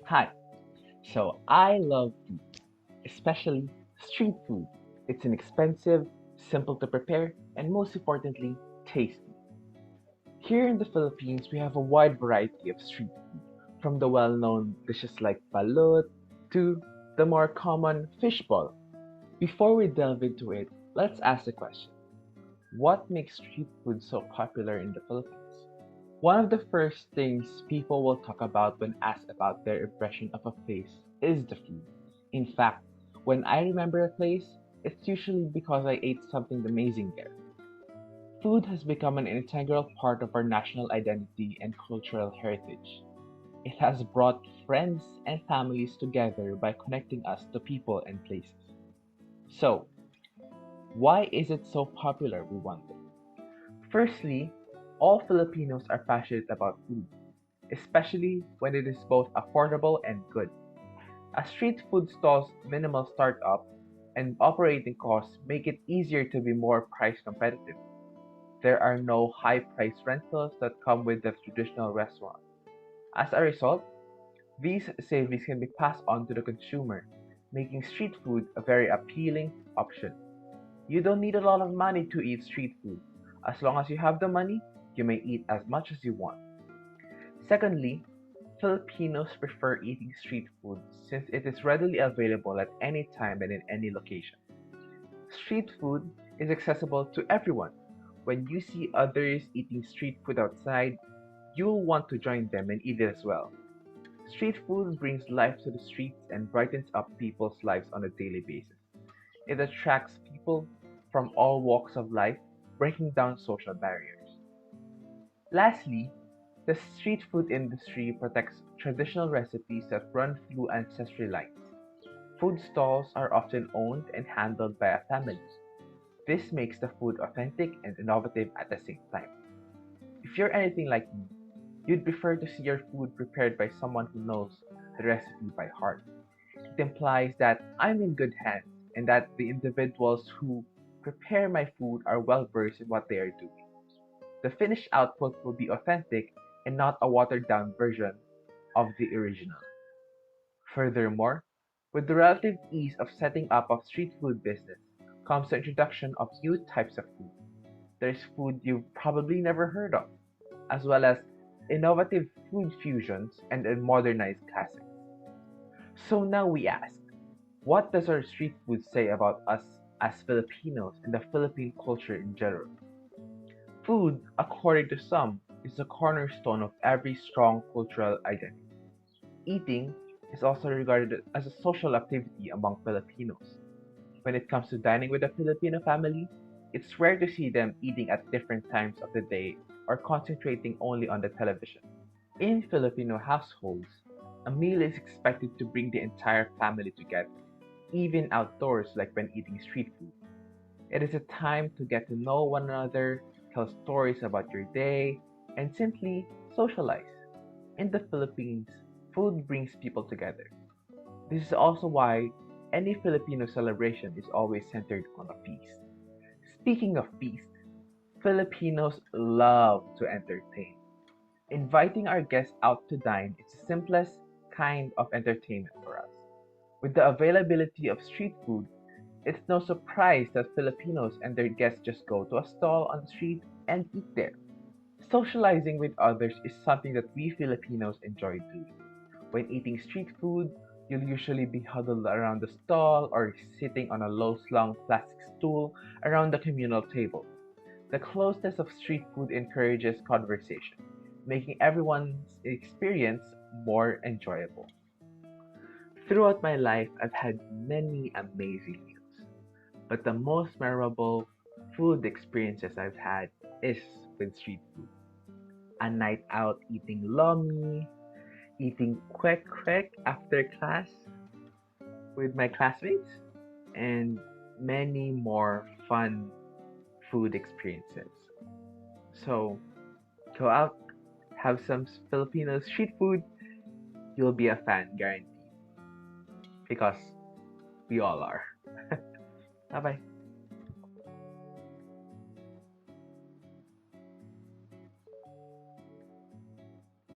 Hi. So I love food, especially street food. It's inexpensive, simple to prepare, and most importantly, tasty. Here in the Philippines, we have a wide variety of street food, from the well-known dishes like balut to the more common fishball. Before we delve into it, let's ask the question. What makes street food so popular in the Philippines? One of the first things people will talk about when asked about their impression of a place is the food. In fact, when I remember a place, it's usually because I ate something amazing there. Food has become an integral part of our national identity and cultural heritage. It has brought friends and families together by connecting us to people and places. So, why is it so popular, we wonder? Firstly, all Filipinos are passionate about food, especially when it is both affordable and good. A street food stall's minimal startup and operating costs make it easier to be more price competitive. There are no high price rentals that come with the traditional restaurant. As a result, these savings can be passed on to the consumer, making street food a very appealing option. You don't need a lot of money to eat street food. As long as you have the money, you may eat as much as you want. Secondly, Filipinos prefer eating street food since it is readily available at any time and in any location. Street food is accessible to everyone. When you see others eating street food outside, you'll want to join them and eat it as well. Street food brings life to the streets and brightens up people's lives on a daily basis. It attracts people from all walks of life, breaking down social barriers. Lastly, the street food industry protects traditional recipes that run through ancestry lines. Food stalls are often owned and handled by a family. This makes the food authentic and innovative at the same time. If you're anything like me, you'd prefer to see your food prepared by someone who knows the recipe by heart. It implies that I'm in good hands and that the individuals who prepare my food are well versed in what they are doing. The finished output will be authentic and not a watered down version of the original. Furthermore, with the relative ease of setting up a street food business comes the introduction of new types of food. There's food you've probably never heard of, as well as innovative food fusions and modernized classics. So now we ask, what does our street food say about us as Filipinos and the Philippine culture in general? Food, according to some, is the cornerstone of every strong cultural identity. Eating is also regarded as a social activity among Filipinos. When it comes to dining with a Filipino family, it's rare to see them eating at different times of the day or concentrating only on the television. In Filipino households, a meal is expected to bring the entire family together, even outdoors like when eating street food. It is a time to get to know one another, tell stories about your day, and simply socialize. In the Philippines, food brings people together. This is also why any Filipino celebration is always centered on a feast. Speaking of feast, Filipinos love to entertain. Inviting our guests out to dine is the simplest kind of entertainment for us. With the availability of street food, it's no surprise that Filipinos and their guests just go to a stall on the street and eat there. Socializing with others is something that we Filipinos enjoy doing. When eating street food, you'll usually be huddled around the stall or sitting on a low slung plastic stool around the communal table. The closeness of street food encourages conversation, making everyone's experience more enjoyable. Throughout my life, I've had many amazing meals, but the most memorable food experiences I've had is with street food. A night out eating lomi, eating kwek after class with my classmates, and many more fun food experiences. So go out, have some Filipino street food, you'll be a fan, guaranteed. Because we all are. Bye bye.